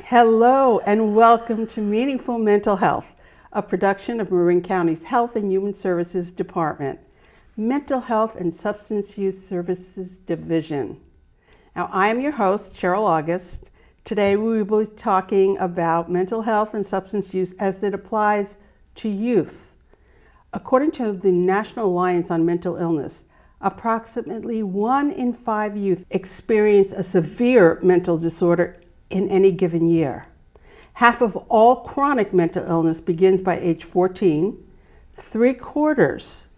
Hello and welcome to Meaningful Mental Health, a production of Marin County's Health and Human Services Department, Mental Health and Substance Use Services Division. Now, I am your host, Cheryl August. Today we will be talking about mental health and substance use as it applies to youth. According to the National Alliance on Mental Illness, approximately 1 in 5 youth experience a severe mental disorder in any given year. Half of all chronic mental illness begins by age 14, 3/4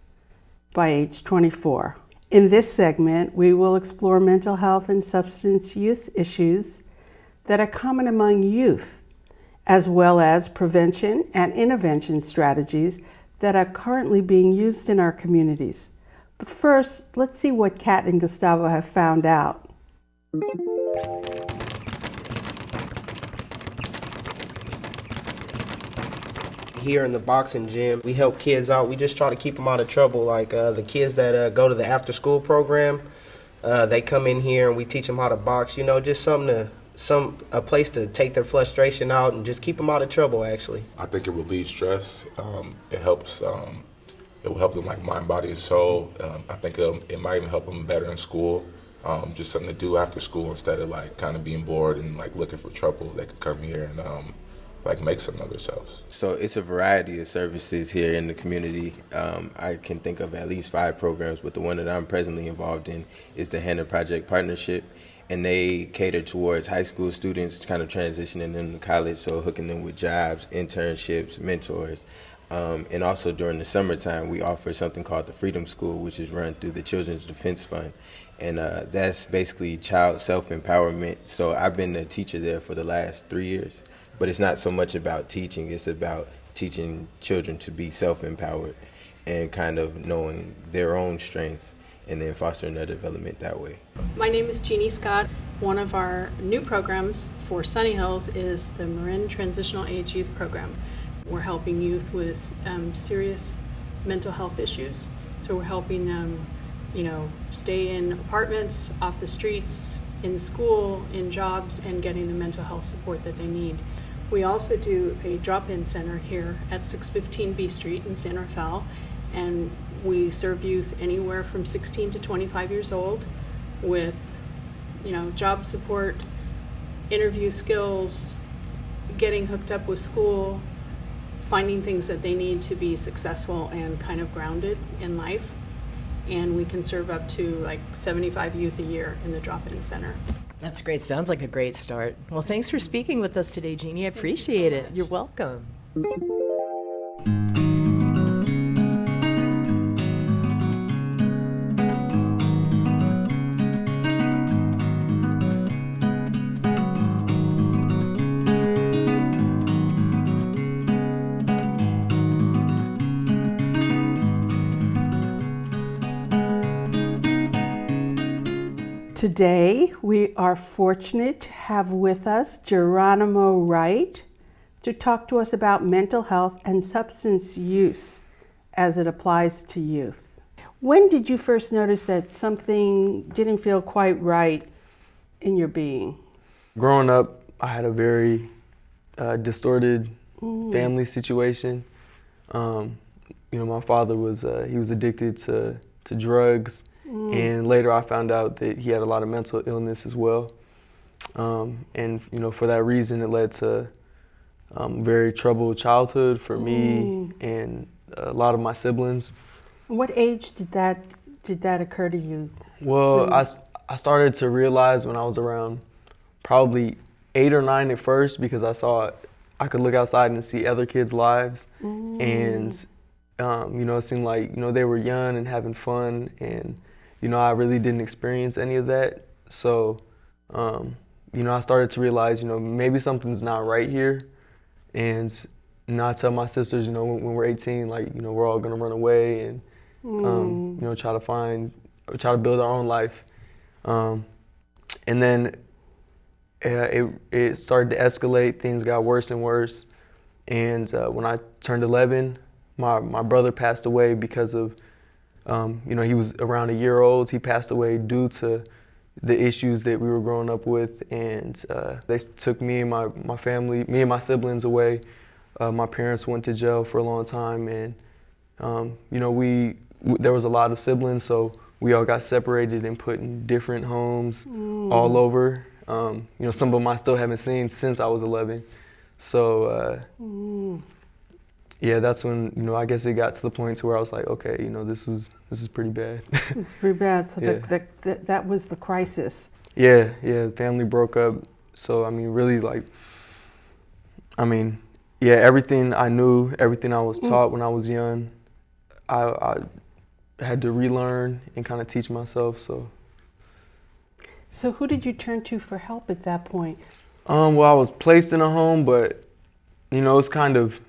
by age 24. In this segment, we will explore mental health and substance use issues that are common among youth, as well as prevention and intervention strategies that are currently being used in our communities. But first, let's see what Kat and Gustavo have found out. Here in the boxing gym, we help kids out. We just try to keep them out of trouble. Like the kids that go to the after-school program, they come in here and we teach them how to box. You know, just a place to take their frustration out and just keep them out of trouble. Actually, I think it relieves stress. It helps. It will help them like mind, body, and soul. I think it might even help them better in school. Just something to do after school instead of like kind of being bored and like looking for trouble. They could come here and like make something of themselves. So it's a variety of services here in the community. I can think of at least 5 programs, but the one that I'm presently involved in is the Hannah Project Partnership, and they cater towards high school students kind of transitioning them to college, so hooking them with jobs, internships, mentors. And also during the summertime, we offer something called the Freedom School, which is run through the Children's Defense Fund. And that's basically child self-empowerment. So I've been a teacher there for the last 3 years. But it's not so much about teaching, it's about teaching children to be self-empowered and kind of knowing their own strengths and then fostering their development that way. My name is Jeannie Scott. One of our new programs for Sunny Hills is the Marin Transitional Age Youth Program. We're helping youth with serious mental health issues. So we're helping them, stay in apartments, off the streets, in school, in jobs, and getting the mental health support that they need. We also do a drop-in center here at 615 B Street in San Rafael, and we serve youth anywhere from 16 to 25 years old with, job support, interview skills, getting hooked up with school, finding things that they need to be successful and kind of grounded in life. And we can serve up to like 75 youth a year in the drop-in center. That's great. Sounds like a great start. Well, thanks for speaking with us today, Jeannie. I appreciate it. You're welcome. Today, we are fortunate to have with us Jaronimo Wright to talk to us about mental health and substance use as it applies to youth. When did you first notice that something didn't feel quite right in your being? Growing up, I had a very distorted family situation. My father was he was addicted to drugs. And later I found out that he had a lot of mental illness as well. And for that reason, it led to very troubled childhood for me and a lot of my siblings. What age did that occur to you? Well, I started to realize when I was around probably 8 or 9 at first, because I could look outside and see other kids' lives. And it seemed like they were young and having fun, and I really didn't experience any of that. So, I started to realize, maybe something's not right here. And I tell my sisters, when we're 18, we're all gonna run away and, try to build our own life. And then it started to escalate. Things got worse and worse. And when I turned 11, my brother passed away because of, he was around a year old. He passed away due to, the issues that we were growing up with, and they took me and my family, me and my siblings away. My parents went to jail for a long time, and you know, there was a lot of siblings, so we all got separated and put in different homes all over. You know, some of them I still haven't seen since I was 11. So yeah, that's when, you know, I guess it got to the point to where I was like, okay, you know, this is pretty bad. It's pretty bad. So Yeah. that was the crisis. Yeah, the family broke up. So I mean, really, like, I mean, yeah, everything I knew, everything I was taught when I was young, I had to relearn and kind of teach myself. So who did you turn to for help at that point? Well, I was placed in a home, but you know, it's kind of,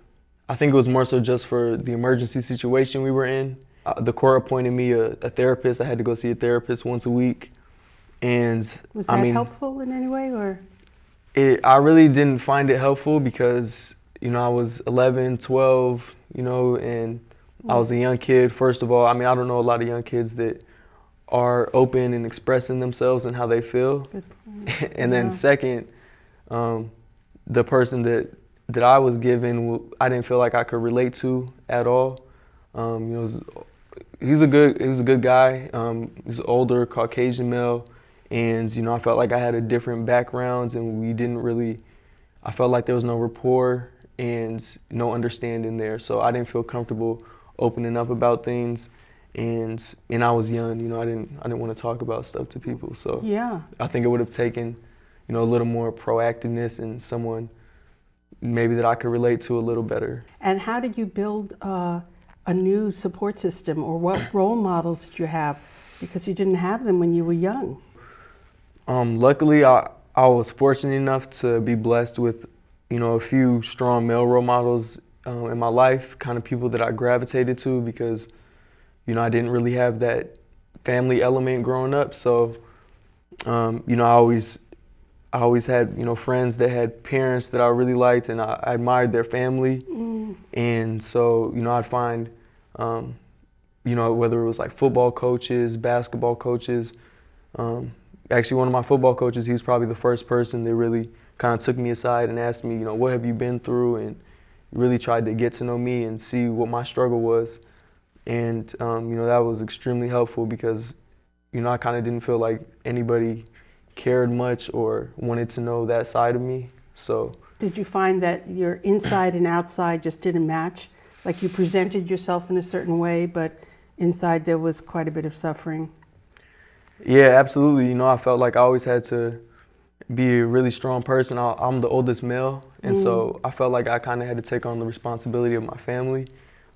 I think it was more so just for the emergency situation we were in. The court appointed me a therapist. I had to go see a therapist once a week, and Was that helpful in any way, or? I really didn't find it helpful because, you know, I was 11, 12, you know, and I was a young kid, first of all. I mean, I don't know a lot of young kids that are open and expressing themselves and how they feel. Good point. And then second, the person that I was given, I didn't feel like I could relate to at all. You know, he was a good guy. He's an older Caucasian male, and you know, I felt like I had a different background, and I felt like there was no rapport and no understanding there. So I didn't feel comfortable opening up about things, and I was young. You know, I didn't want to talk about stuff to people. So Yeah. I think it would have taken, you know, a little more proactiveness and someone maybe that I could relate to a little better. And how did you build a new support system, or what role models did you have? Because you didn't have them when you were young. Luckily, I was fortunate enough to be blessed with, you know, a few strong male role models in my life, kind of people that I gravitated to because, you know, I didn't really have that family element growing up. So, you know, I always had, you know, friends that had parents that I really liked, and I admired their family. And so, you know, I'd find, you know, whether it was like football coaches, basketball coaches. Actually, one of my football coaches, he was probably the first person that really kind of took me aside and asked me, you know, what have you been through, and really tried to get to know me and see what my struggle was. And, you know, that was extremely helpful because, you know, I kind of didn't feel like anybody cared much or wanted to know that side of me. So, Did you find that your inside and outside just didn't match? Like you presented yourself in a certain way, but inside there was quite a bit of suffering? yeah, absolutely. You know, I felt like I always had to be a really strong person. I'm the oldest male, and so I felt like I kind of had to take on the responsibility of my family.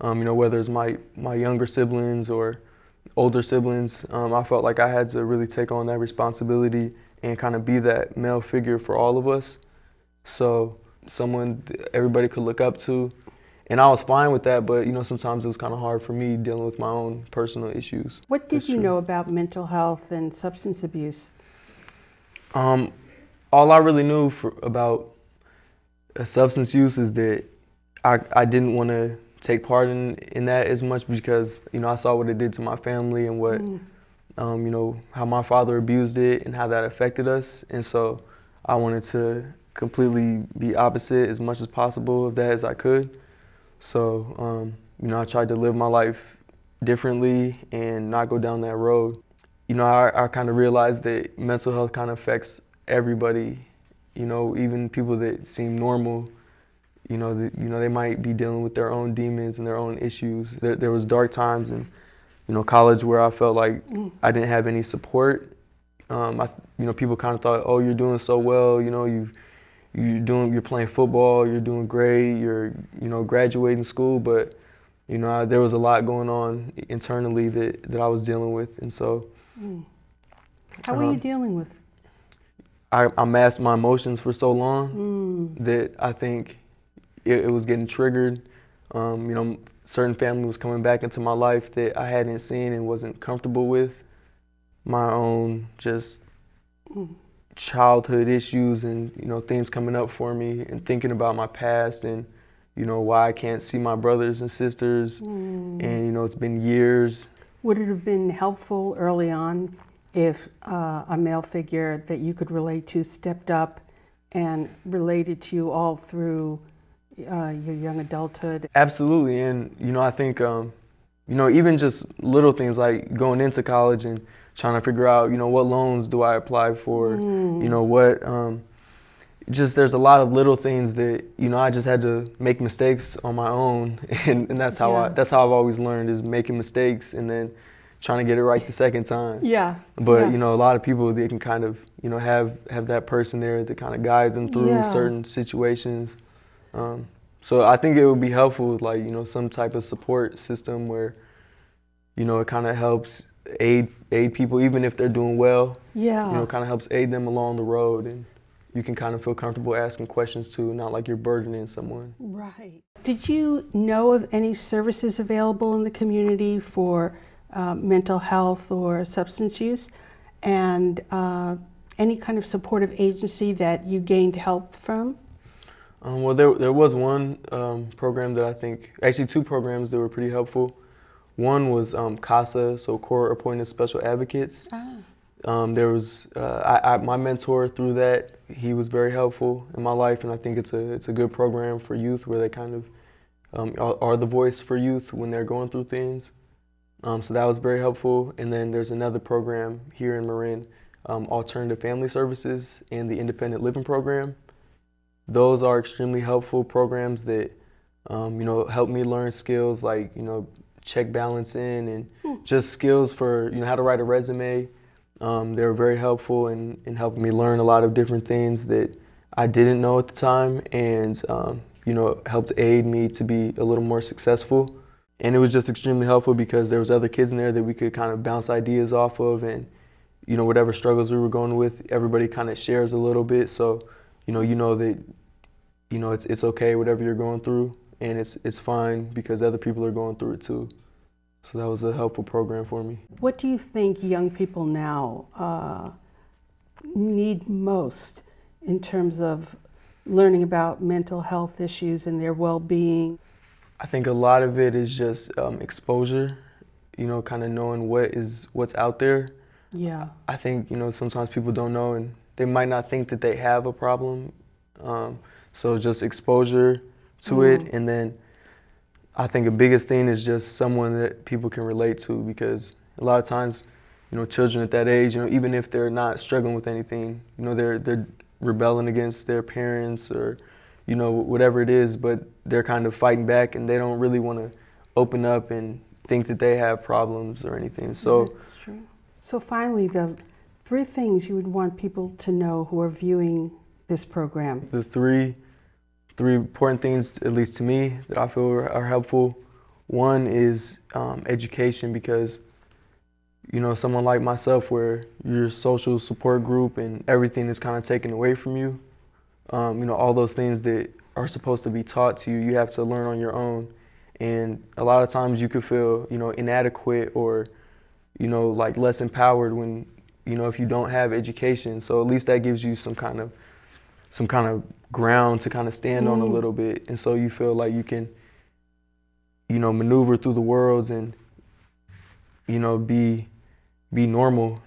You know, whether it's my younger siblings or older siblings, I felt like I had to really take on that responsibility and kind of be that male figure for all of us. So someone everybody could look up to. And I was fine with that, but you know, sometimes it was kind of hard for me dealing with my own personal issues. What did That's you true. know about mental health and substance abuse? All I really knew about substance use is that I didn't want to take part in that as much because, you know, I saw what it did to my family and what, you know, how my father abused it and how that affected us. And so I wanted to completely be opposite as much as possible of that as I could. So, you know, I tried to live my life differently and not go down that road. You know, I kind of realized that mental health kind of affects everybody, you know, even people that seem normal. You know, they might be dealing with their own demons and their own issues. There was dark times in, you know, college where I felt like I didn't have any support. You know, people kind of thought, oh, you're doing so well. You know, you're playing football. You're doing great. You're, you know, graduating school. But, you know, there was a lot going on internally that I was dealing with, and so. How were you dealing with? I masked my emotions for so long that I think it was getting triggered. You know, certain family was coming back into my life that I hadn't seen and wasn't comfortable with. My own just childhood issues and, you know, things coming up for me and thinking about my past and, you know, why I can't see my brothers and sisters. And, you know, it's been years. Would it have been helpful early on if a male figure that you could relate to stepped up and related to you all through your young adulthood. Absolutely, and I think even just little things like going into college and trying to figure out what loans do I apply for, what just there's a lot of little things that I just had to make mistakes on my own, and that's how I've always learned, is making mistakes and then trying to get it right the second time. Yeah. But a lot of people, they can kind of have that person there to kind of guide them through certain situations. So I think it would be helpful, like some type of support system where it kind of helps aid people even if they're doing well. Yeah. Kind of helps aid them along the road, and you can kind of feel comfortable asking questions too, not like you're burdening someone. Right. Did you know of any services available in the community for mental health or substance use, and any kind of supportive agency that you gained help from? Well, there was one program that I think, actually two programs that were pretty helpful. One was CASA, so Court Appointed Special Advocates. There was my mentor through that. He was very helpful in my life, and I think it's a good program for youth where they kind of are the voice for youth when they're going through things. So that was very helpful. And then there's another program here in Marin, Alternative Family Services and the Independent Living Program. Those are extremely helpful programs that help me learn skills like check balancing and just skills for how to write a resume. They were very helpful in helping me learn a lot of different things that I didn't know at the time, and helped aid me to be a little more successful. And it was just extremely helpful because there was other kids in there that we could kind of bounce ideas off of, and whatever struggles we were going with, everybody kind of shares a little bit. So that it's okay whatever you're going through, and it's fine because other people are going through it too. So that was a helpful program for me. What do you think young people now need most in terms of learning about mental health issues and their well-being? I think a lot of it is just exposure, kind of knowing what's out there. Yeah. I think, sometimes people don't know, and they might not think that they have a problem. So just exposure to it, and then I think the biggest thing is just someone that people can relate to, because a lot of times, children at that age, even if they're not struggling with anything, they're rebelling against their parents or, whatever it is, but they're kind of fighting back and they don't really want to open up and think that they have problems or anything. So that's true. So finally, the 3 things you would want people to know who are viewing this program. the three important things, at least to me, that I feel are helpful. One is education, because someone like myself, where your social support group and everything is kind of taken away from you, all those things that are supposed to be taught to you, you have to learn on your own. And a lot of times you could feel inadequate or like less empowered when if you don't have education. So at least that gives you some kind of ground to kind of stand on a little bit, and so you feel like you can maneuver through the worlds and be normal.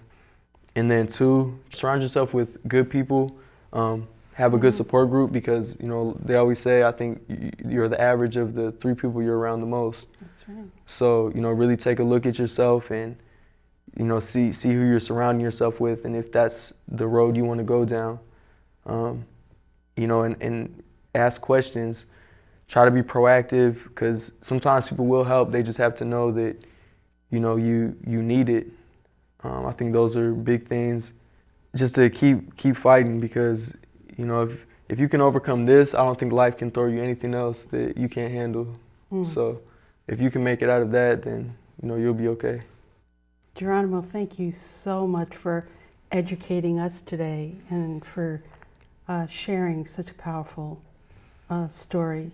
And then 2, surround yourself with good people, have a good support group, because they always say, I think you're the average of the 3 people you're around the most. That's right. So really take a look at yourself and see who you're surrounding yourself with, and if that's the road you want to go down. And ask questions. Try to be proactive, because sometimes people will help. They just have to know that, you need it. I think those are big things. Just to keep fighting, because, if you can overcome this, I don't think life can throw you anything else that you can't handle. So if you can make it out of that, then, you'll be okay. Jaronimo, thank you so much for educating us today and for sharing such a powerful story.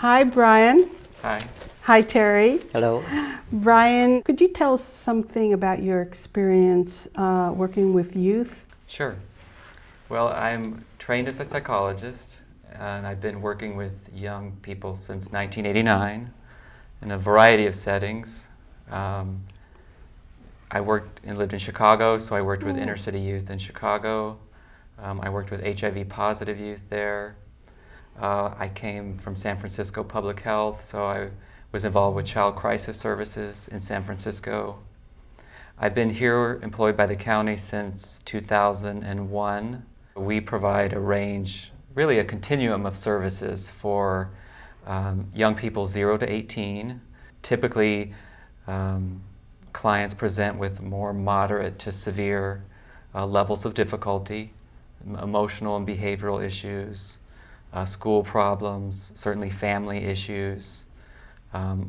Hi, Brian. Hi. Hi, Terrie. Hello. Brian, could you tell us something about your experience working with youth? Sure. Well, I'm trained as a psychologist, and I've been working with young people since 1989 in a variety of settings. I worked and lived in Chicago, so I worked with inner city youth in Chicago. I worked with HIV positive youth there. I came from San Francisco Public Health, so I was involved with child crisis services in San Francisco. I've been here employed by the county since 2001. We provide a range, really a continuum of services for young people 0 to 18. Typically, clients present with more moderate to severe levels of difficulty, emotional and behavioral issues, school problems, certainly family issues,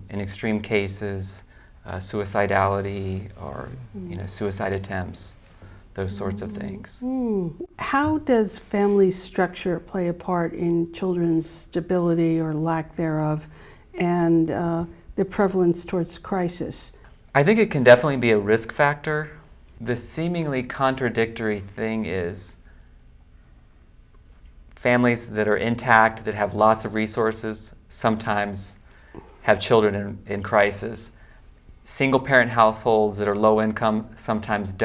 in extreme cases, suicidality or suicide attempts, those sorts of things. How does family structure play a part in children's stability or lack thereof and the prevalence towards crisis? I think it can definitely be a risk factor. The seemingly contradictory thing is families that are intact, that have lots of resources, sometimes have children in crisis. Single-parent households that are low income sometimes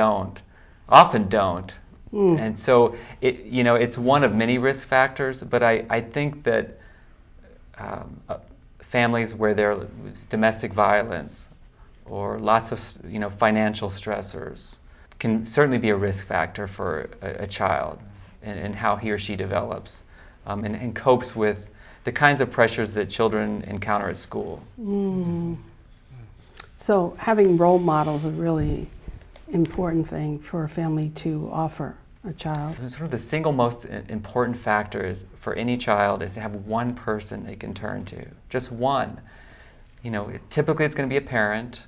often don't. And so it's one of many risk factors, but I think that families where there's domestic violence or lots of financial stressors can certainly be a risk factor for a child and how he or she develops and copes with the kinds of pressures that children encounter at school. So having role models is a really important thing for a family to offer a child. Sort of the single most important factor is for any child is to have one person they can turn to, just one. Typically it's going to be a parent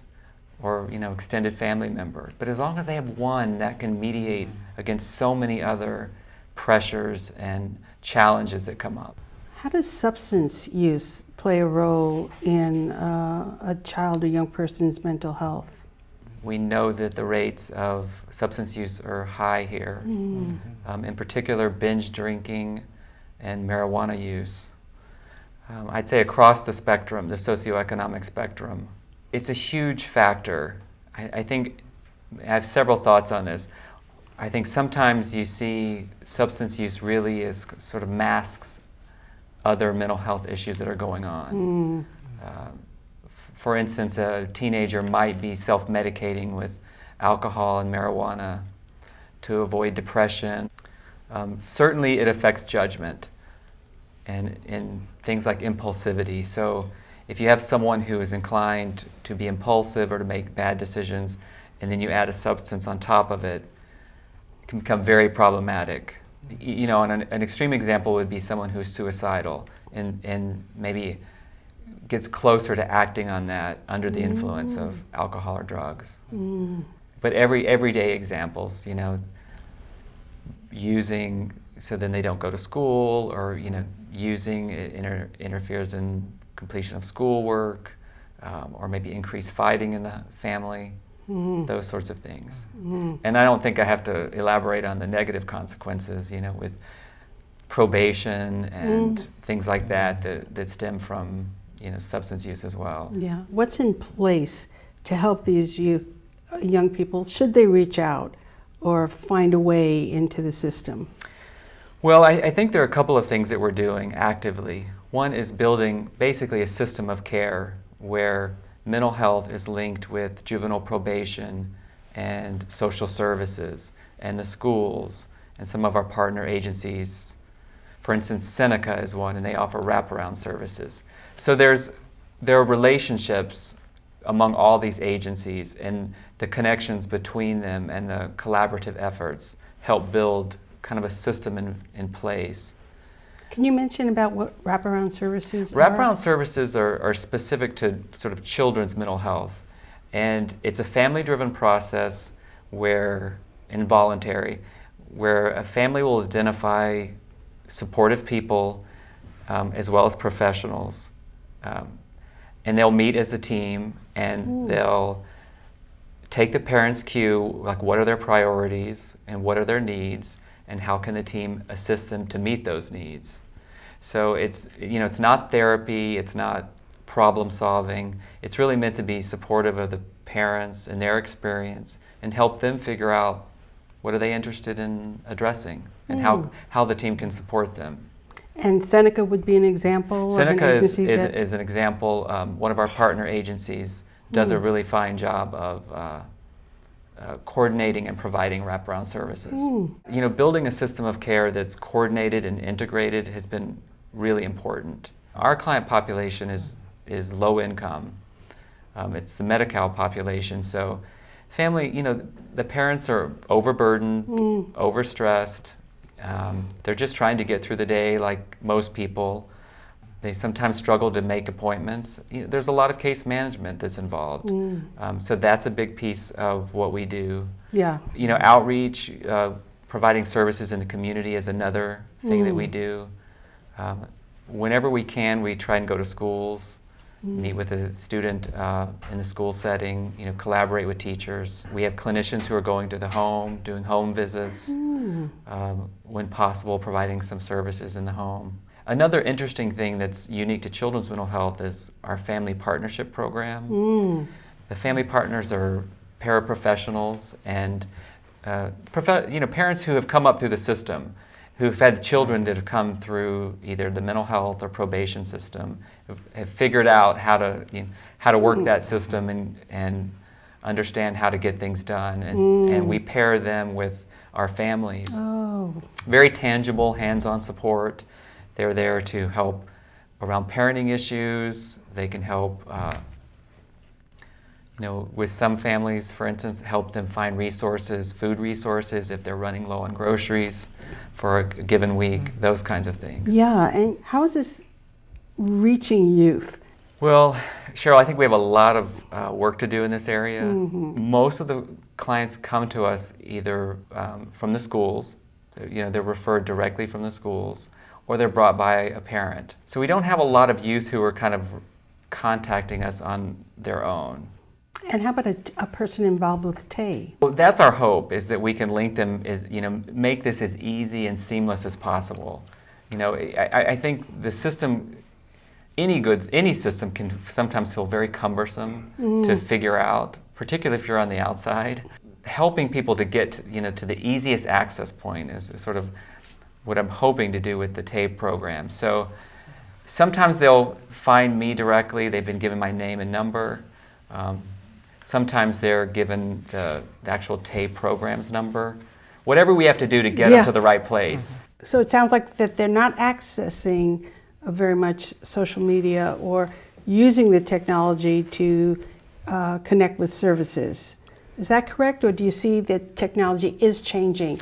or extended family member, but as long as they have one that can mediate against so many other pressures and challenges that come up. How does substance use play a role in a child or young person's mental health? We know that the rates of substance use are high here, in particular binge drinking and marijuana use. I'd say across the spectrum, the socioeconomic spectrum, it's a huge factor. I think I have several thoughts on this. I think sometimes you see substance use really as sort of masks other mental health issues that are going on. For instance, a teenager might be self-medicating with alcohol and marijuana to avoid depression. Certainly it affects judgment and in things like impulsivity. So if you have someone who is inclined to be impulsive or to make bad decisions, and then you add a substance on top of it, it can become very problematic. And an extreme example would be someone who's suicidal and maybe gets closer to acting on that under the influence of alcohol or drugs. But everyday examples, using so then they don't go to school, or using it interferes in completion of schoolwork, or maybe increased fighting in the family. Those sorts of things. And I don't think I have to elaborate on the negative consequences, with probation and things like that stem from, substance use as well. Yeah. What's in place to help these young people, should they reach out or find a way into the system? Well, I think there are a couple of things that we're doing actively. One is building basically a system of care where mental health is linked with juvenile probation and social services and the schools and some of our partner agencies. For instance, Seneca is one, and they offer wraparound services. So there are relationships among all these agencies, and the connections between them and the collaborative efforts help build kind of a system in place. Can you mention about what wraparound services are? Wraparound services are specific to sort of children's mental health. And it's a family-driven process involuntary, where a family will identify supportive people as well as professionals and they'll meet as a team, and they'll take the parents' cue, like what are their priorities and what are their needs, and how can the team assist them to meet those needs. So it's not therapy, it's not problem solving. It's really meant to be supportive of the parents and their experience and help them figure out what are they interested in addressing and how the team can support them. And Seneca would be an example Seneca of an is agency an example. One of our partner agencies does a really fine job of coordinating and providing wraparound services. Building a system of care that's coordinated and integrated has been really important. Our client population is low income. It's the Medi-Cal population, so family, the parents are overburdened, overstressed. They're just trying to get through the day like most people. They sometimes struggle to make appointments. There's a lot of case management that's involved. So that's a big piece of what we do. Yeah. Outreach, providing services in the community is another thing that we do. Whenever we can, we try and go to schools, meet with a student in the school setting, collaborate with teachers. We have clinicians who are going to the home, doing home visits, when possible, providing some services in the home. Another interesting thing that's unique to children's mental health is our family partnership program. The family partners are paraprofessionals and parents who have come up through the system, who've had children that have come through either the mental health or probation system, have figured out how to work that system and understand how to get things done. And we pair them with our families. Very tangible, hands-on support. They're there to help around parenting issues. They can help with some families, for instance, help them find resources, food resources if they're running low on groceries for a given week, those kinds of things. Yeah, and how is this reaching youth? Well, Cheryl, I think we have a lot of work to do in this area. Most of the clients come to us either from the schools, they're referred directly from the schools, or they're brought by a parent. So we don't have a lot of youth who are kind of contacting us on their own. And how about a person involved with TAE? Well, that's our hope, is that we can link them, make this as easy and seamless as possible. I think the system, any system can sometimes feel very cumbersome to figure out, particularly if you're on the outside. Helping people to get, to the easiest access point is sort of what I'm hoping to do with the TAE program. So sometimes they'll find me directly. They've been given my name and number. Sometimes they're given the actual TAE program's number. Whatever we have to do to get them to the right place. So it sounds like that they're not accessing very much social media or using the technology to connect with services. Is that correct, or do you see that technology is changing?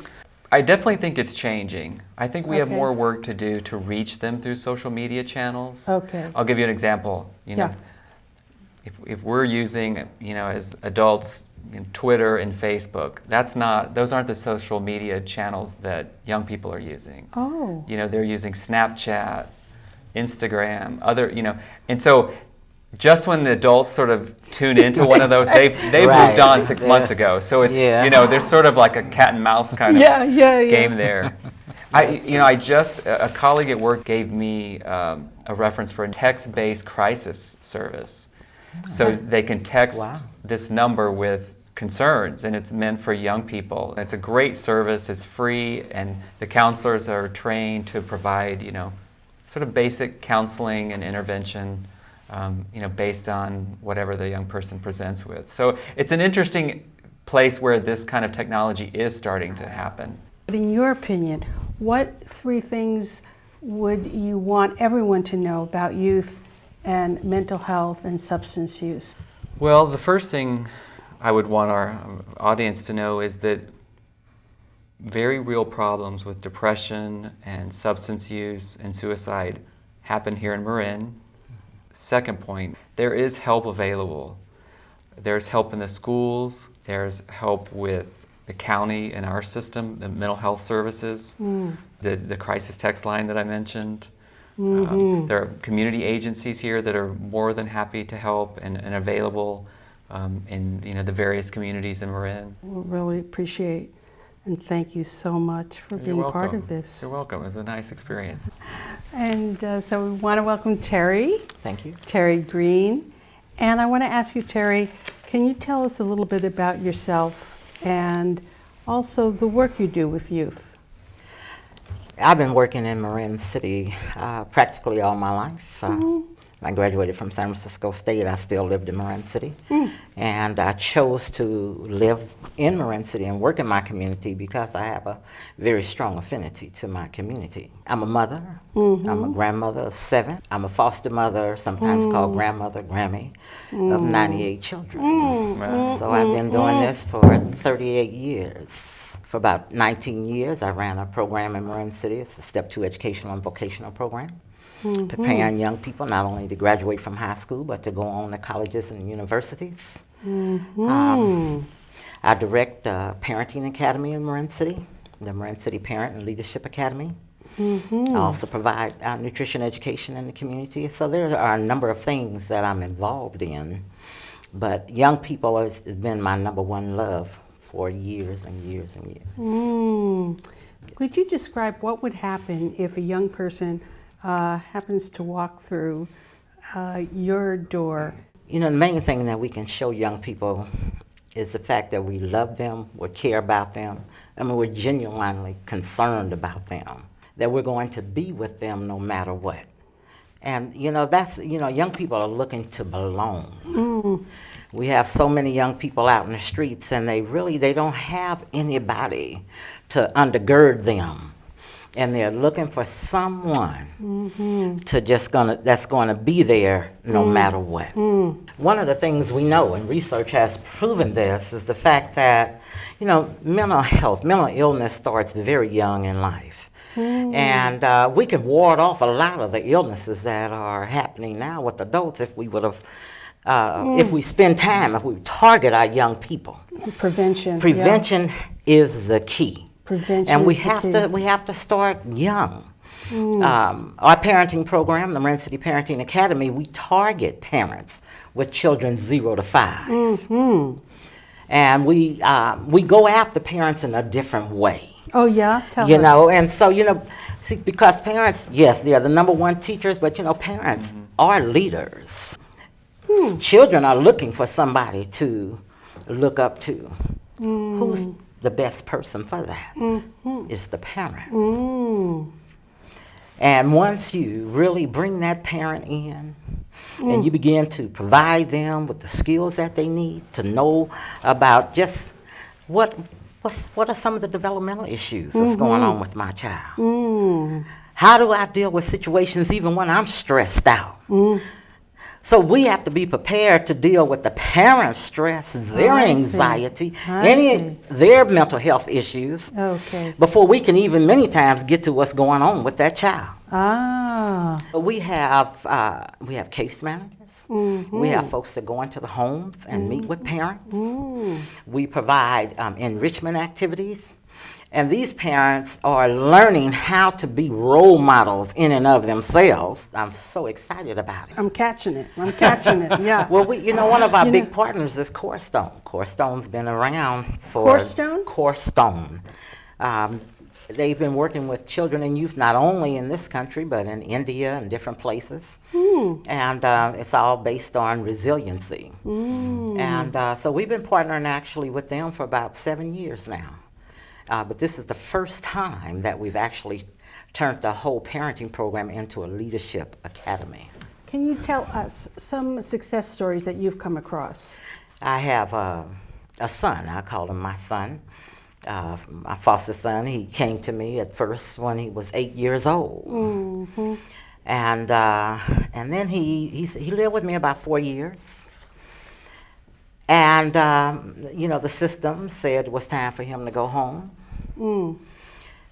I definitely think it's changing. I think we have more work to do to reach them through social media channels. Okay. I'll give you an example. If we're using, as adults, Twitter and Facebook, those aren't the social media channels that young people are using. Oh. They're using Snapchat, Instagram, and so just when the adults sort of tune into one of those, they've moved on 6 months ago. So it's there's sort of like a cat and mouse kind of game there. A colleague at work gave me a reference for a text-based crisis service. So they can text this number with concerns, and it's meant for young people. It's a great service, it's free, and the counselors are trained to provide, sort of basic counseling and intervention, based on whatever the young person presents with. So it's an interesting place where this kind of technology is starting to happen. In your opinion, what 3 things would you want everyone to know about youth and mental health and substance use? Well, the first thing I would want our audience to know is that very real problems with depression and substance use and suicide happen here in Marin. Second point, there is help available. There's help in the schools, there's help with the county and our system, the mental health services, the crisis text line that I mentioned. There are community agencies here that are more than happy to help and available in the various communities in Marin. We really appreciate and thank you so much for You're being welcome. part of this. You're welcome. It was a nice experience. And so we want to welcome Terrie. Thank you. Terrie Green. And I want to ask you, Terrie, can you tell us a little bit about yourself and also the work you do with youth? I've been working in Marin City practically all my life. I graduated from San Francisco State. I still lived in Marin City. And I chose to live in Marin City and work in my community because I have a very strong affinity to my community. I'm a mother. I'm a grandmother of 7. I'm a foster mother, sometimes called grandmother, Grammy, of 98 children. So I've been doing this for 38 years. For about 19 years, I ran a program in Marin City. It's a Step 2 educational and vocational program, preparing young people not only to graduate from high school, but to go on to colleges and universities. I direct the Parenting Academy in Marin City, the Marin City Parent and Leadership Academy. I also provide nutrition education in the community. So there are a number of things that I'm involved in, but young people has been my #1 love for years and years and years. Could you describe what would happen if a young person happens to walk through your door? You know, the main thing that we can show young people is the fact that we love them, we care about them, I mean, we're genuinely concerned about them, that we're going to be with them no matter what. And, that's, young people are looking to belong. We have so many young people out in the streets, and they don't have anybody to undergird them. And they're looking for someone that's gonna be there no matter what. One of the things we know, and research has proven this, is the fact that, mental illness starts very young in life. And we can ward off a lot of the illnesses that are happening now with adults if we would have, if we spend time, if we target our young people. Prevention. Prevention is the key. Prevention And we is the have to start young. Our parenting program, the Marin City Parenting Academy, we target parents with children 0 to 5. And we go after parents in a different way. Oh yeah, tell us. And so see, because parents, yes, they are the #1 teachers, but parents are leaders. Children are looking for somebody to look up to. Who's the best person for that? It's the parent. And once you really bring that parent in, and you begin to provide them with the skills that they need to know about just what are some of the developmental issues that's going on with my child? How do I deal with situations even when I'm stressed out? So we have to be prepared to deal with the parents' stress, their anxiety, their mental health issues, before we can even many times get to what's going on with that child. We have case managers. We have folks that go into the homes and meet with parents. We provide enrichment activities. And these parents are learning how to be role models in and of themselves. I'm so excited about it. I'm catching it, yeah. Well, one of our big partners is Corestone. Corestone's been around for... Corestone? Corestone. They've been working with children and youth not only in this country, but in India and different places. And it's all based on resiliency. And so we've been partnering actually with them for about 7 years now. But this is the first time that we've actually turned the whole parenting program into a leadership academy. Can you tell us some success stories that you've come across? I have a son. I call him my son. My foster son. He came to me at first when he was 8 years old. And then he lived with me about 4 years. And, the system said it was time for him to go home.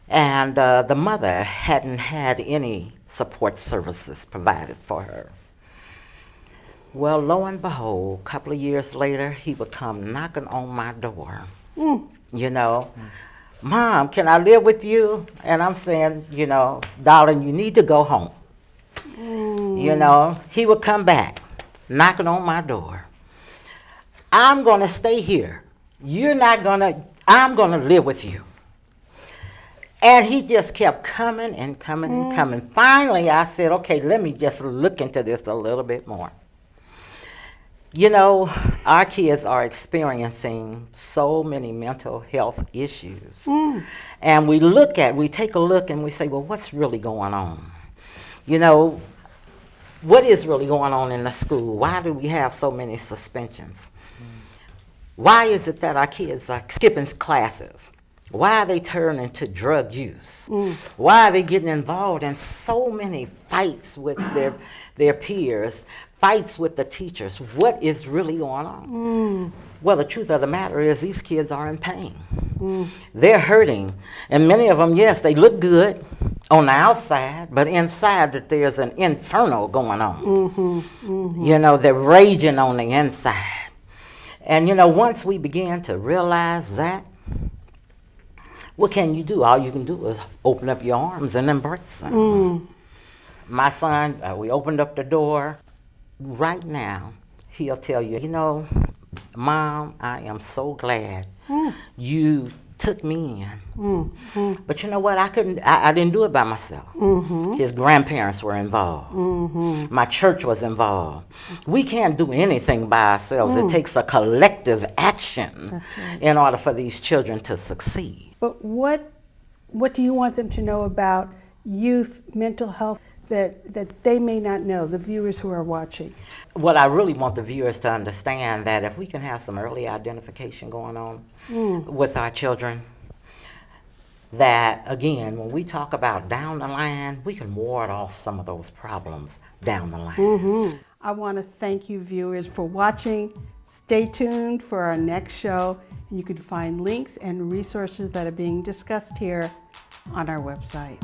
And the mother hadn't had any support services provided for her. Well, lo and behold, a couple of years later, he would come knocking on my door. Mom, can I live with you? And I'm saying, darling, you need to go home. You know, he would come back, knocking on my door. I'm going to stay here. I'm going to live with you. And he just kept coming and coming and coming. Finally, I said, okay, let me just look into this a little bit more. You know, our kids are experiencing so many mental health issues. And we take a look and we say, well, what's really going on? You know, what is really going on in the school? Why do we have so many suspensions? Why is it that our kids are skipping classes? Why are they turning to drug use? Why are they getting involved in so many fights with their peers, fights with the teachers? What is really going on? Well, the truth of the matter is these kids are in pain. They're hurting. And many of them, yes, they look good on the outside, but inside that there's an inferno going on. You know, they're raging on the inside. And, you know, once we begin to realize that, what can you do? All you can do is open up your arms and embrace them. My son, we opened up the door. Right now, he'll tell you, you know, Mom, I am so glad you took me in. But you know what? I didn't do it by myself. His grandparents were involved. My church was involved. We can't do anything by ourselves. It takes a collective action in order for these children to succeed. But what do you want them to know about youth mental health that they may not know, the viewers who are watching? What I really want the viewers to understand that if we can have some early identification going on with our children, that again, when we talk about down the line, we can ward off some of those problems down the line. I want to thank you viewers for watching. Stay tuned for our next show. You can find links and resources that are being discussed here on our website.